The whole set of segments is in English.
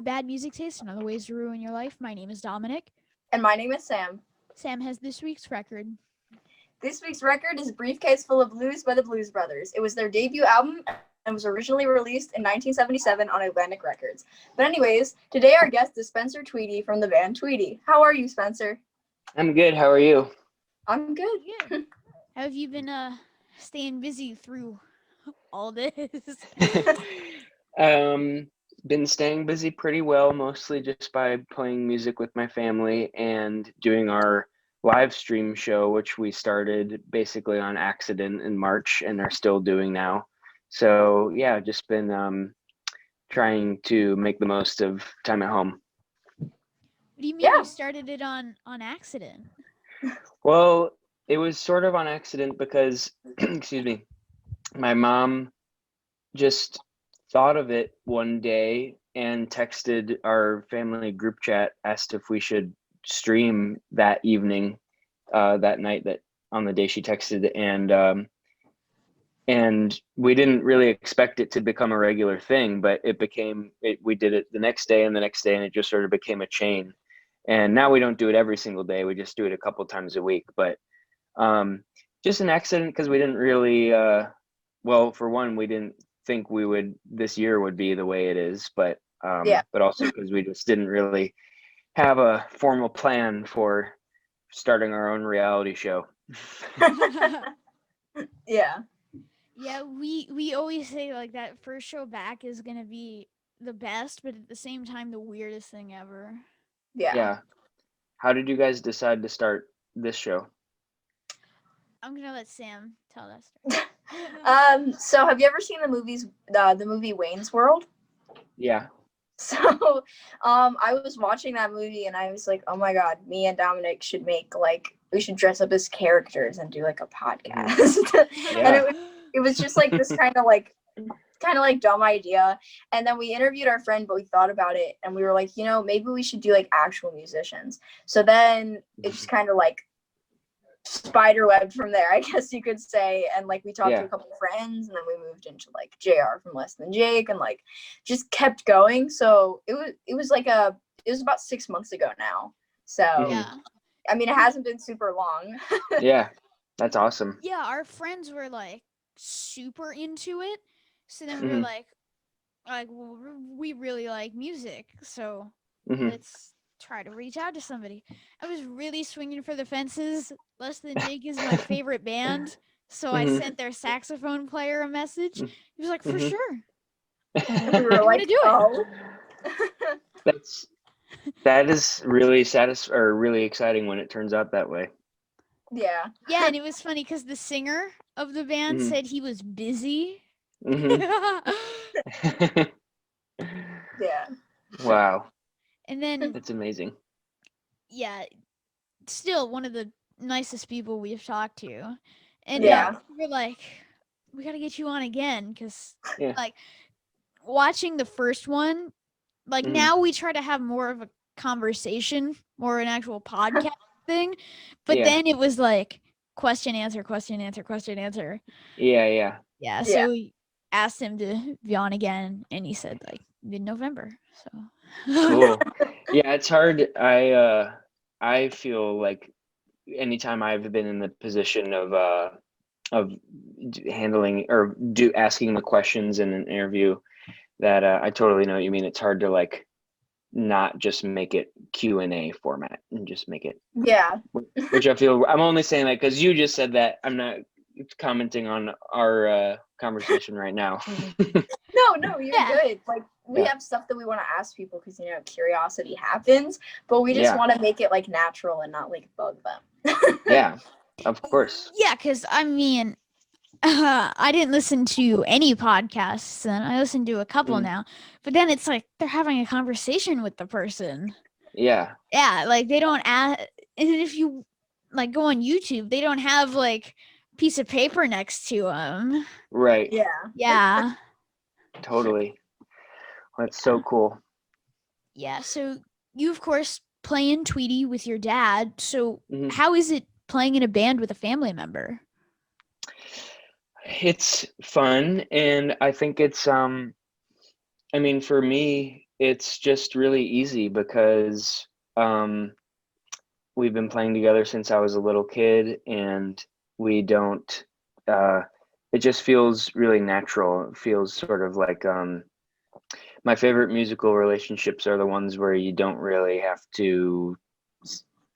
to Bad Music Taste and Other Ways to Ruin Your Life. My name is Dominic. And my name is Sam. Sam has this week's record. This week's record is Briefcase Full of Blues by the Blues Brothers. It was their debut album and was originally released in 1977 on Atlantic Records. But anyways, today our guest is Spencer Tweedy from the band Tweedy. How are you, Spencer? I'm good. How are you? I'm good. Good. How have you been staying busy through all this? Been staying busy pretty well, mostly just by playing music with my family and doing our live stream show, which we started basically on accident in March and are still doing now. So yeah, just been trying to make the most of time at home. What do you mean you started it on accident? Well, it was sort of on accident because, excuse me, my mom just thought of it one day and texted our family group chat, asked if we should stream that evening, that night, that on the day she texted, and we didn't really expect it to become a regular thing, but we did it the next day and the next day, and it just sort of became a chain. And now we don't do it every single day, we just do it a couple times a week. But just an accident, because we didn't really well, for one, we didn't think this year would be the way it is, but also because we just didn't really have a formal plan for starting our own reality show. Yeah, we always say like that first show back is gonna be the best, but at the same time the weirdest thing ever. Yeah. How did you guys decide to start this show? I'm gonna let Sam tell that story. So have you ever seen the movie Wayne's World? Yeah. So I was watching that movie and I was like, oh my god, me and Dominic should we should dress up as characters and do like a podcast. Yeah. And it was just like this kind of like dumb idea. And then we interviewed our friend, but we thought about it and we were like, maybe we should do like actual musicians. So then it just kind of like spiderweb from there, I guess you could say. And like we talked to a couple of friends, and then we moved into like JR from Less Than Jake, and like just kept going. So it was about 6 months ago now. So I mean, it hasn't been super long. Yeah, that's awesome. Yeah, our friends were like super into it, so then we were like well, we really like music, so let's try to reach out to somebody. I was really swinging for the fences. Less Than Jake is my favorite band, so I sent their saxophone player a message. He was like, for sure. We were like, do it. That is really really exciting when it turns out that way. Yeah, and it was funny because the singer of the band said he was busy. Yeah. Wow. And then that's amazing. Yeah, still one of the nicest people we've talked to. And we're like, we gotta get you on again, because like watching the first one, like now we try to have more of a conversation, more an actual podcast thing, but then it was like question answer. So we asked him to be on again, and he said like mid-November. So cool. Yeah, it's hard. I feel like anytime I've been in the position of handling or asking the questions in an interview, that I totally know what you mean. It's hard to like not just make it Q&A format and just make it which I feel I'm only saying that because you just said that. I'm not commenting on our conversation right now. No, you're good. Like we have stuff that we want to ask people because curiosity happens, but we just want to make it like natural and not like bug them. Yeah, of course. Yeah, because I mean, I didn't listen to any podcasts, and I listened to a couple now, but then it's like they're having a conversation with the person. Yeah, like they don't ask, and if you like go on YouTube, they don't have like a piece of paper next to them. Right. Yeah. Totally. That's so cool. Yeah, so you of course play in Tweedy with your dad. So how is it playing in a band with a family member? It's fun, and I think it's I mean, for me, it's just really easy because we've been playing together since I was a little kid, and we don't it just feels really natural. It feels sort of like my favorite musical relationships are the ones where you don't really have to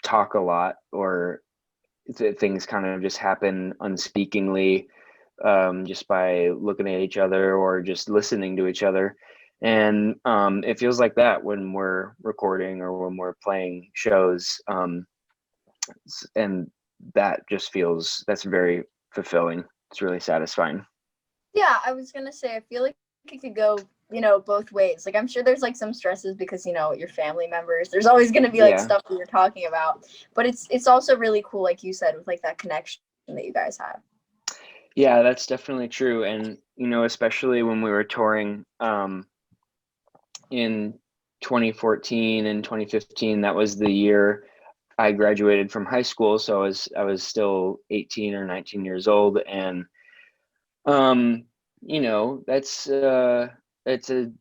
talk a lot, or things kind of just happen unspeakingly, just by looking at each other or just listening to each other. And it feels like that when we're recording or when we're playing shows. And that just feels, that's very fulfilling. It's really satisfying. Yeah, I was gonna say, I feel like it could go, both ways. Like, I'm sure there's like some stresses because your family members. There's always gonna be like stuff that you're talking about, but it's also really cool, like you said, with like that connection that you guys have. Yeah, that's definitely true. And especially when we were touring in 2014 and 2015, that was the year I graduated from high school, so I was still 18 or 19 years old, and that's it's a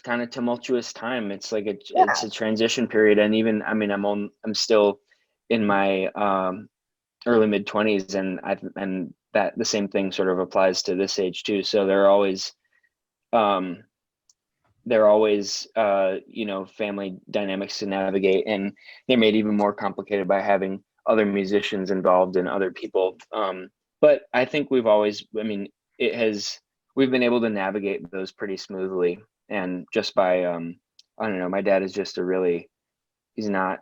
kind of tumultuous time. It's like it's a transition period, and even I'm still in my early mid 20s, and that the same thing sort of applies to this age too. So there are always family dynamics to navigate, and they're made even more complicated by having other musicians involved and other people. But I think we've been able to navigate those pretty smoothly, and just by I don't know, my dad is just he's not,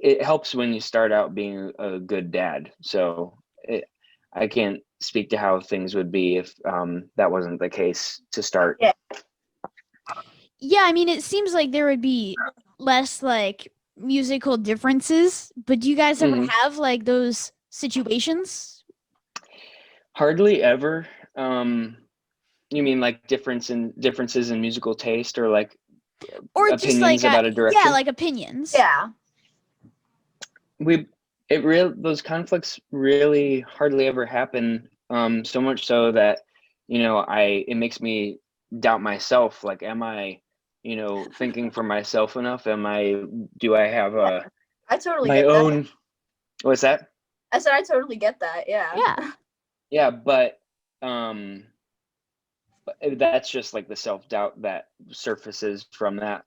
it helps when you start out being a good dad. So I can't speak to how things would be if that wasn't the case to start. Yeah, I mean, it seems like there would be less like musical differences, but do you guys ever have like those situations? Hardly ever. You mean like differences in musical taste, or like or opinions just like about a direction? Yeah, like opinions. Yeah. Those conflicts really hardly ever happen. So much so that it makes me doubt myself. Like, am I thinking for myself enough? Do I have I totally my get own that. What's that? I said I totally get that. Yeah, but that's just like the self-doubt that surfaces from the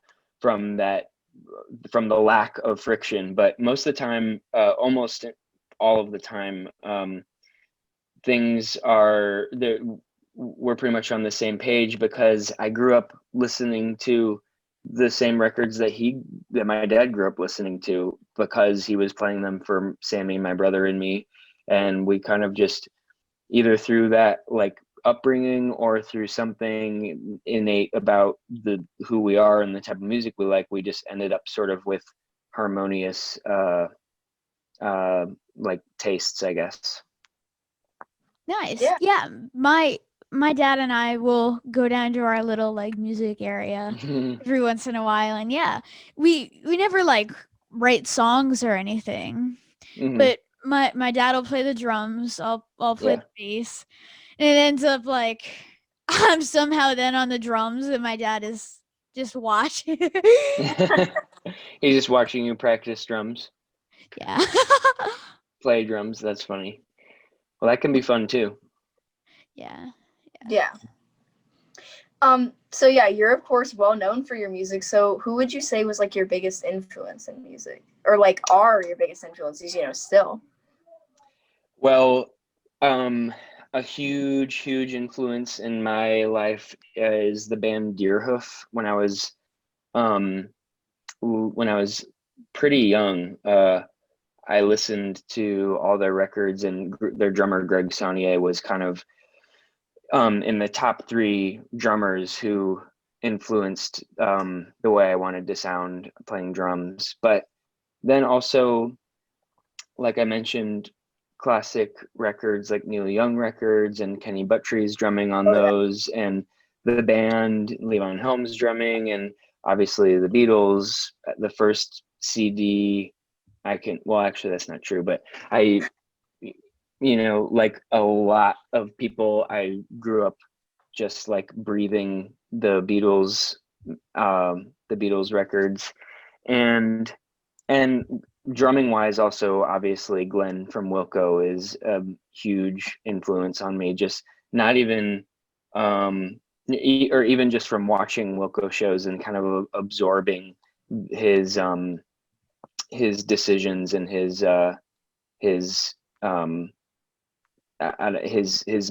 lack of friction. But most of the time, almost all of the time, things are there. We're pretty much on the same page because I grew up listening to the same records that my dad grew up listening to, because he was playing them for Sammy, my brother, and me. And we kind of just, either through that like upbringing or through something innate about who we are and the type of music we like, we just ended up sort of with harmonious like tastes, I guess. Nice. Yeah, my dad and I will go down to our little like music area every once in a while, and we never like write songs or anything, but my dad will play the drums, I'll play the bass, and it ends up like I'm somehow then on the drums and my dad is just watching. He's just watching you practice drums. Yeah. Play drums. That's funny. Well, that can be fun too. Yeah. So yeah, you're of course well known for your music. So who would you say was like your biggest influence in music, or like are your biggest influences, still? Well, a huge influence in my life is the band Deerhoof. When I was pretty young, I listened to all their records, and their drummer Greg Saunier was kind of in the top 3 drummers who influenced the way I wanted to sound playing drums. But then also, like I mentioned, classic records like Neil Young records and Kenny Buttree's drumming on those, and the band, Levon Helm's drumming, and obviously the Beatles. The first CD actually that's not true, but like a lot of people, I grew up just like breathing the Beatles the Beatles records, and drumming wise, also obviously Glenn from Wilco is a huge influence on me. Just not even, or even just from watching Wilco shows and kind of absorbing his decisions and his his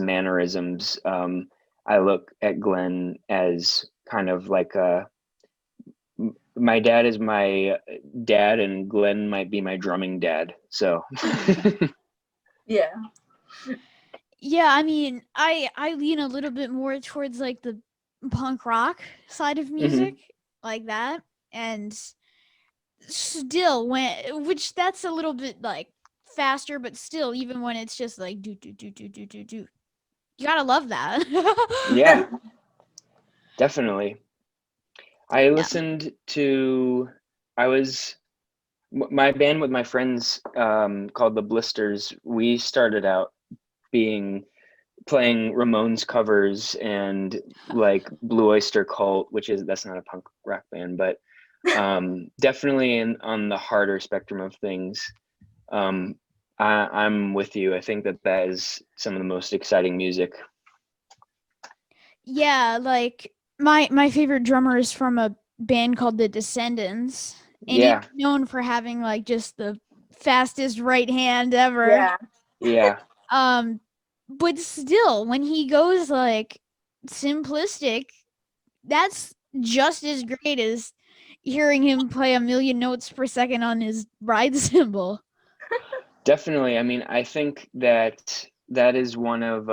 mannerisms. I look at Glenn as kind of like my dad is my dad, and Glenn might be my drumming dad. So yeah. Yeah, I mean, I lean a little bit more towards like the punk rock side of music, like that, and still which that's a little bit like faster, but still, even when it's just like do do do do do do do, you gotta love that. Yeah, definitely. I Yeah. listened to, my band with my friends called the Blisters. We started out playing Ramones covers and like Blue Oyster Cult, that's not a punk rock band, but definitely on the harder spectrum of things. I'm with you. I think that is some of the most exciting music. Yeah, like my favorite drummer is from a band called The Descendants, and Yeah. he's known for having like just the fastest right hand ever. Yeah. Yeah. But still, when he goes like simplistic, that's just as great as hearing him play a million notes per second on his ride cymbal. Definitely. I mean, I think that is one of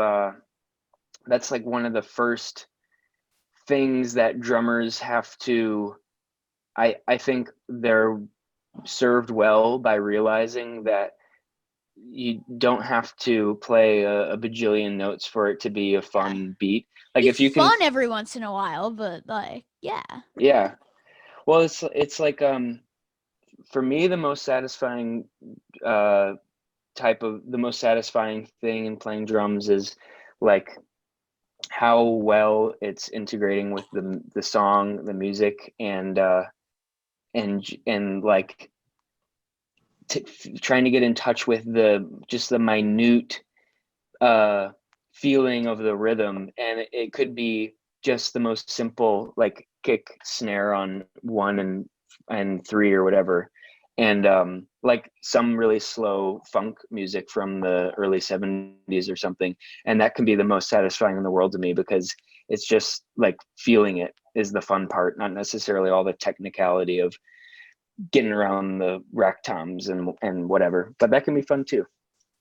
that's like one of the first things that drummers have to, I think they're served well by realizing that you don't have to play a bajillion notes for it to be a fun beat. Like It's if you can fun every once in a while, but like, yeah. Yeah. Well, it's like for me the most satisfying the most satisfying thing in playing drums is like how well it's integrating with the song, the music, and like trying to get in touch with the minute feeling of the rhythm, and it could be just the most simple like kick snare on 1 and 3 or whatever, and like some really slow funk music from the early 70s or something, and that can be the most satisfying in the world to me, because it's just like feeling it is the fun part, not necessarily all the technicality of getting around the rack toms and whatever, but that can be fun too.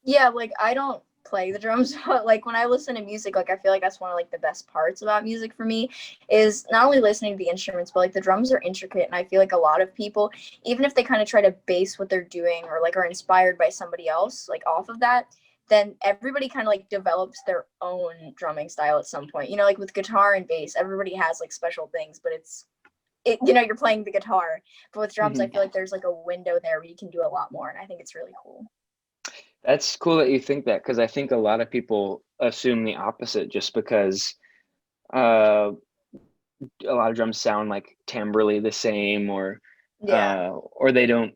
Yeah, like I don't play the drums, but like when I listen to music, like I feel like that's one of like the best parts about music for me, is not only listening to the instruments, but like the drums are intricate, and I feel like a lot of people, even if they kind of try to base what they're doing or like are inspired by somebody else like off of that, then everybody kind of like develops their own drumming style at some point. You know, like with guitar and bass, everybody has like special things, but you're playing the guitar. But with drums, I feel like there's like a window there where you can do a lot more, and I think it's really cool. That's cool that you think that, because I think a lot of people assume the opposite, just because a lot of drums sound like timbrally the same, or they don't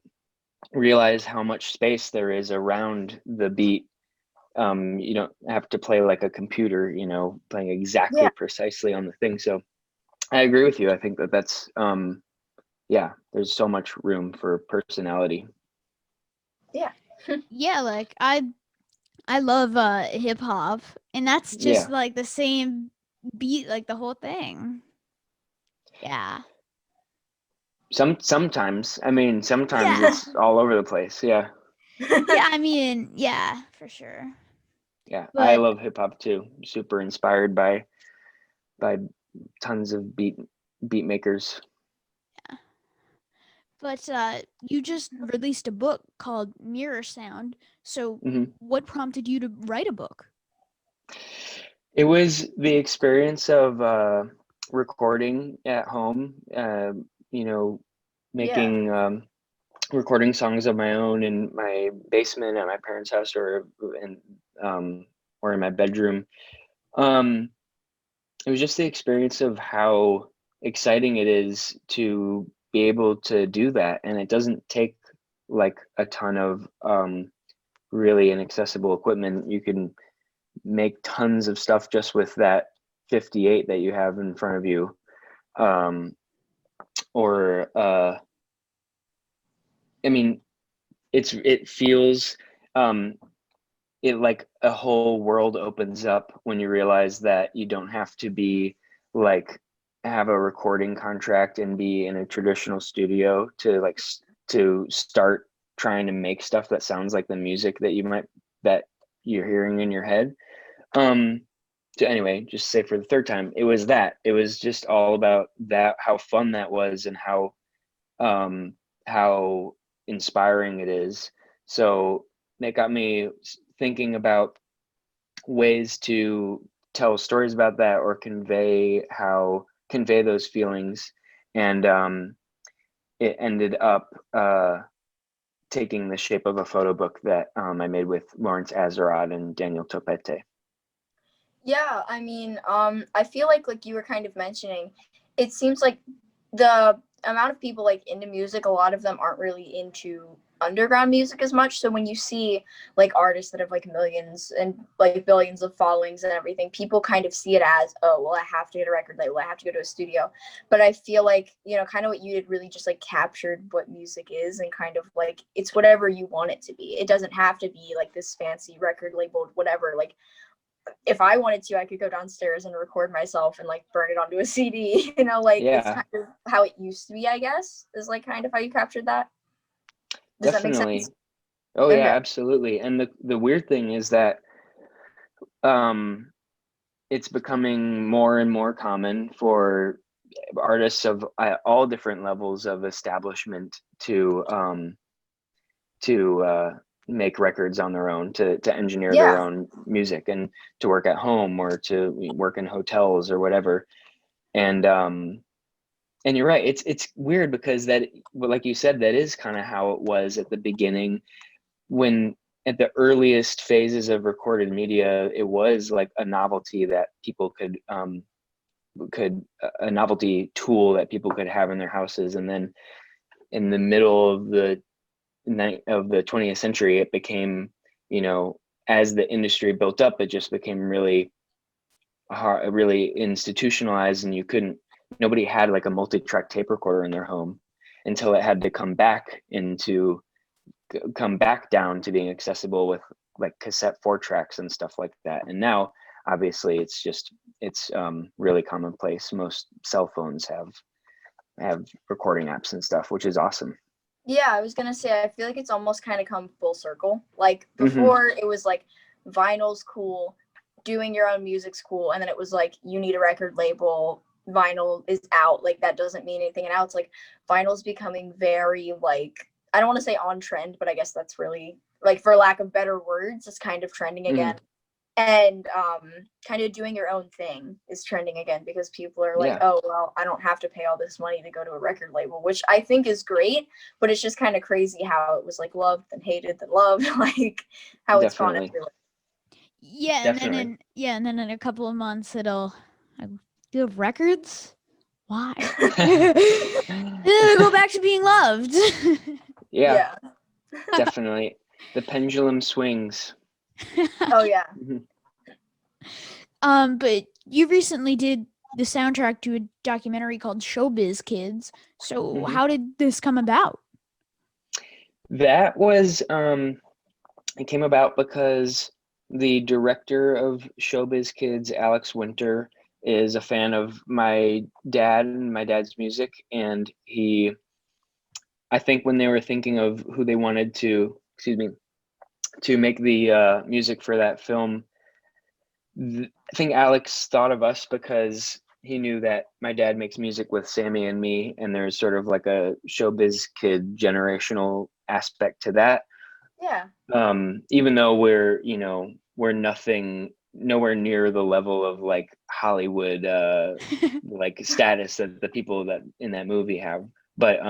realize how much space there is around the beat. You don't have to play like a computer, playing exactly precisely on the thing. So I agree with you. I think that's there's so much room for personality. Yeah. Yeah, like I love hip hop, and that's just like the same beat, like the whole thing. Yeah. Sometimes it's all over the place. Yeah. Yeah, I mean, yeah, for sure. Yeah, But I love hip hop too. Super inspired by tons of beat makers. Yeah. But you just released a book called Mirror Sound. So what prompted you to write a book? It was the experience of recording at home, making recording songs of my own in my basement at my parents' house, or in my bedroom. It was just the experience of how exciting it is to be able to do that. And it doesn't take like a ton of really inaccessible equipment. You can make tons of stuff just with that 58 that you have in front of you. Or I mean, it feels it like a whole world opens up when you realize that you don't have to be like have a recording contract and be in a traditional studio to like to start trying to make stuff that sounds like the music that you're hearing in your head. So anyway, just say for the third time, it was just all about that, how fun that was, and how inspiring it is. So that got me thinking about ways to tell stories about that or convey those feelings. And it ended up taking the shape of a photo book that I made with Lawrence Azerrod and Daniel Topete. Yeah, I mean, I feel like you were kind of mentioning, it seems like the amount of people like into music, a lot of them aren't really into underground music as much. So when you see like artists that have like millions and like billions of followings and everything, people kind of see it as, oh, well, I have to get a record label, I have to go to a studio. But I feel like, you know, kind of what you did really just like captured what music is, and kind of like it's whatever you want it to be. It doesn't have to be like this fancy record labeled whatever. Like if I wanted to, I could go downstairs and record myself and like burn it onto a CD, you know, like it's kind of how it used to be, I guess, is like kind of how you captured that. Does Definitely. that make sense? Oh yeah, absolutely. And the weird thing is that it's becoming more and more common for artists of all different levels of establishment to make records on their own, to engineer their own music, and to work at home or to work in hotels or whatever. And you're right, it's weird because that, like you said, that is kind of how it was at the beginning, when at the earliest phases of recorded media, it was like a novelty that people could a novelty tool that people could have in their houses. And then in the middle of the 20th century, it became, you know, as the industry built up, it just became really hard, really institutionalized, and nobody had like a multi-track tape recorder in their home until it had to come back down to being accessible with like cassette 4-tracks and stuff like that. And now obviously it's really commonplace. Most cell phones have recording apps and stuff, which is awesome. Yeah, I was gonna say, I feel like it's almost kind of come full circle. Like before, it was like vinyl's cool, doing your own music's cool, and then it was like you need a record label, vinyl is out, like that doesn't mean anything. And now it's like vinyl's becoming very like, I don't want to say on trend, but I guess that's really like, for lack of better words, it's kind of trending again. And kind of doing your own thing is trending again, because people are like, oh, well, I don't have to pay all this money to go to a record label, which I think is great, but it's just kind of crazy how it was like loved and hated and loved, like how it's gone everywhere. Yeah, and then in a couple of months you have records? Why? Go back to being loved. Yeah. Definitely. The pendulum swings. Oh yeah. But you recently did the soundtrack to a documentary called Showbiz Kids. So how did this come about? That was it came about because the director of Showbiz Kids, Alex Winter, is a fan of my dad and my dad's music, and I think when they were thinking of who they wanted to make the music for that film, I think Alex thought of us because he knew that my dad makes music with Sammy and me, and there's sort of like a Showbiz Kid generational aspect to that. Yeah. Even though we're nowhere near the level of like Hollywood like status that the people that in that movie have, but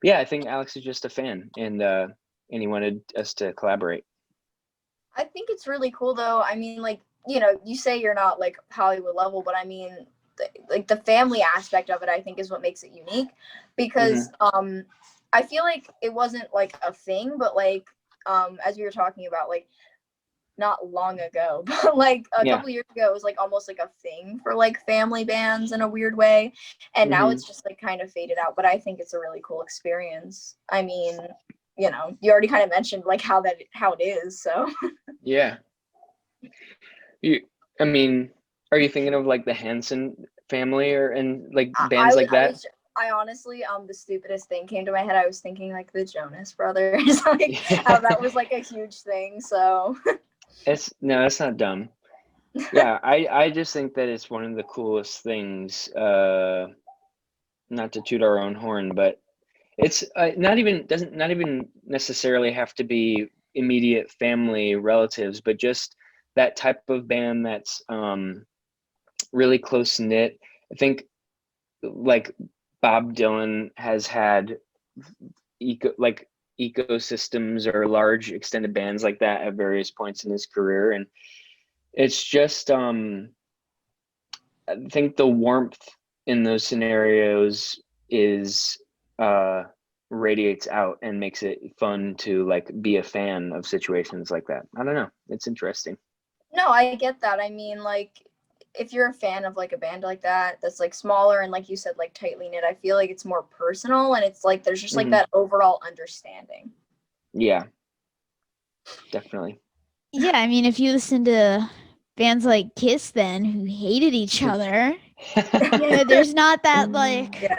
yeah, I think Alex is just a fan, and he wanted us to collaborate. I think it's really cool though. I mean, like, you know, you say you're not like Hollywood level, but I mean, like the family aspect of it, I think, is what makes it unique, because I feel like it wasn't like a thing, but like as we were talking about, like not long ago, but like a couple years ago, it was like almost like a thing for like family bands in a weird way, and now it's just like kind of faded out. But I think it's a really cool experience. I mean, you know, you already kind of mentioned like how it is, so yeah. I mean, are you thinking of like the Hanson family and like bands like that? I honestly, the stupidest thing came to my head. I was thinking like the Jonas Brothers, like how that was like a huge thing. So that's not dumb. Yeah, I just think that it's one of the coolest things. Not to toot our own horn, but it's not even necessarily have to be immediate family relatives, but just that type of band that's really close knit. I think like Bob Dylan has had ecosystems or large extended bands like that at various points in his career, and it's just I think the warmth in those scenarios is radiates out and makes it fun to like be a fan of situations like that. I don't know, it's interesting. No, I get that. I mean, like, if you're a fan of like a band like that that's like smaller and like you said, like tightly knit, I feel like it's more personal, and it's like there's just like that overall understanding. Yeah, definitely. Yeah, I mean, if you listen to bands like Kiss then who hated each other, you know, there's not that like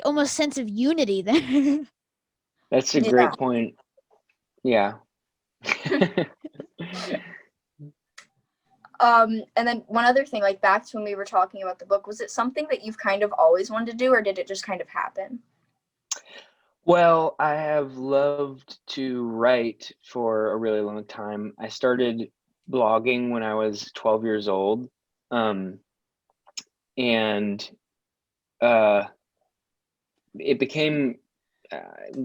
almost sense of unity there. That's a great point. Yeah. And then one other thing, like back to when we were talking about the book, was it something that you've kind of always wanted to do, or did it just kind of happen? Well, I have loved to write for a really long time. I started blogging when I was 12 years old. And it became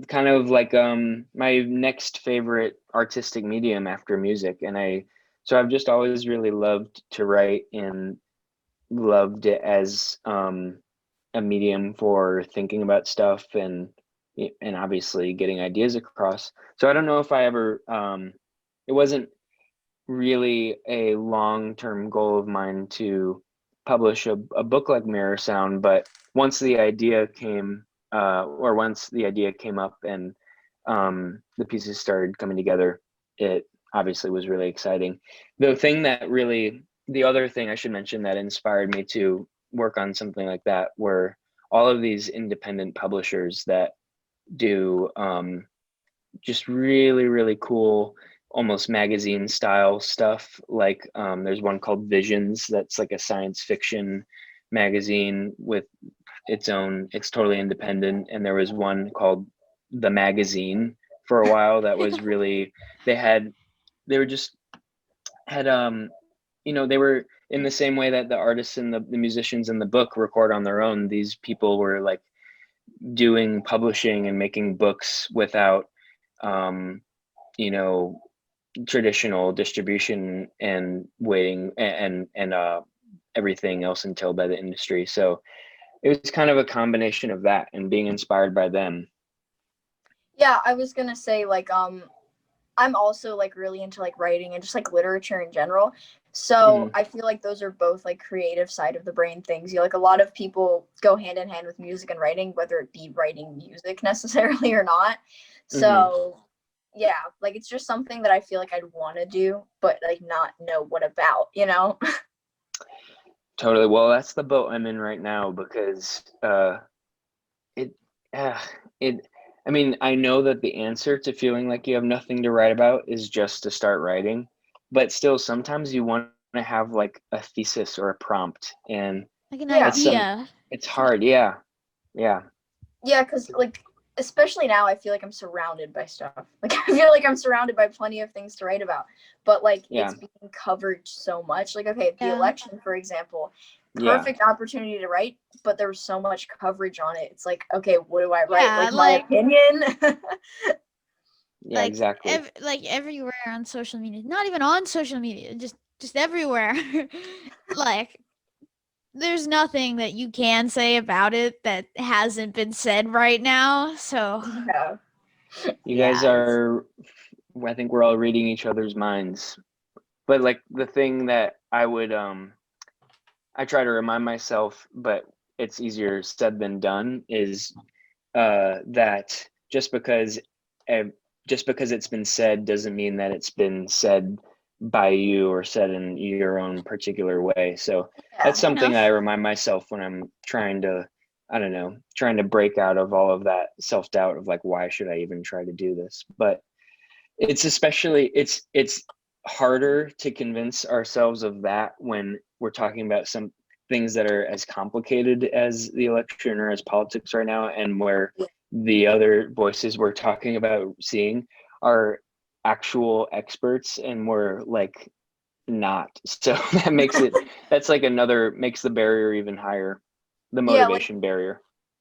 kind of like my next favorite artistic medium after music. And so I've just always really loved to write and loved it as a medium for thinking about stuff and obviously getting ideas across. So I don't know if I ever it wasn't really a long-term goal of mine to publish a book like Mirror Sound, but once the idea came up and the pieces started coming together, it obviously was really exciting. The other thing I should mention that inspired me to work on something like that were all of these independent publishers that do just really, really cool, almost magazine style stuff. Like there's one called Visions that's like a science fiction magazine with it's totally independent. And there was one called The Magazine for a while that was really, they were in the same way that the artists and the musicians in the book record on their own. These people were like doing publishing and making books without traditional distribution and waiting and everything else entailed by the industry. So it was kind of a combination of that and being inspired by them. Yeah, I was gonna say like I'm also like really into like writing and just like literature in general. So I feel like those are both like creative side of the brain things. Like a lot of people go hand in hand with music and writing, whether it be writing music necessarily or not. So yeah, like it's just something that I feel like I'd want to do, but like not know what about, Totally. Well, that's the boat I'm in right now because I mean, I know that the answer to feeling like you have nothing to write about is just to start writing, but still sometimes you want to have like a thesis or a prompt, and like an idea. It's hard. Yeah. Because like especially now I feel like I'm surrounded by stuff. Like I feel like I'm surrounded by plenty of things to write about, but like it's being covered so much. Like okay, the election, for example, perfect opportunity to write, but there was so much coverage on it. It's like, okay, what do I write? My opinion? Yeah, exactly. Like everywhere on social media, not even on social media, just everywhere. like there's nothing that you can say about it that hasn't been said right now. So Yeah. You guys are, I think we're all reading each other's minds. But like the thing that I would, I try to remind myself, but it's easier said than done, is that just because it's been said doesn't mean that it's been said by you or said in your own particular way. So that's something I remind myself when I'm trying to, I don't know, trying to break out of all of that self-doubt of like, why should I even try to do this? But it's especially, it's harder to convince ourselves of that when we're talking about some things that are as complicated as the election or as politics right now, and where the other voices we're talking about seeing are actual experts and we're like not. So that makes it, that's like another, makes the barrier even higher, the motivation barrier.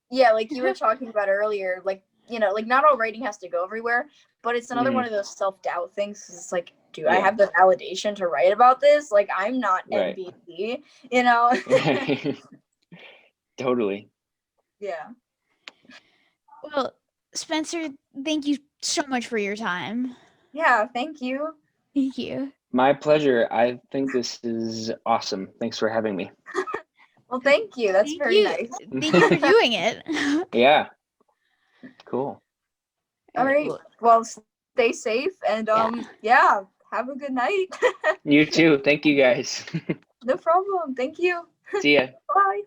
Yeah, like you were talking about earlier, like, you know, like not all writing has to go everywhere, but it's another one of those self-doubt things. 'Cause it's like, do I have the validation to write about this? Like, I'm not NBC, you know? Totally. Yeah. Well, Spencer, thank you so much for your time. Yeah, thank you. Thank you. My pleasure. I think this is awesome. Thanks for having me. Well, thank you. That's very nice. Thank you for doing it. Yeah. Cool. All right. Well, stay safe and yeah, have a good night. You too. Thank you guys. No problem. Thank you. See ya. Bye.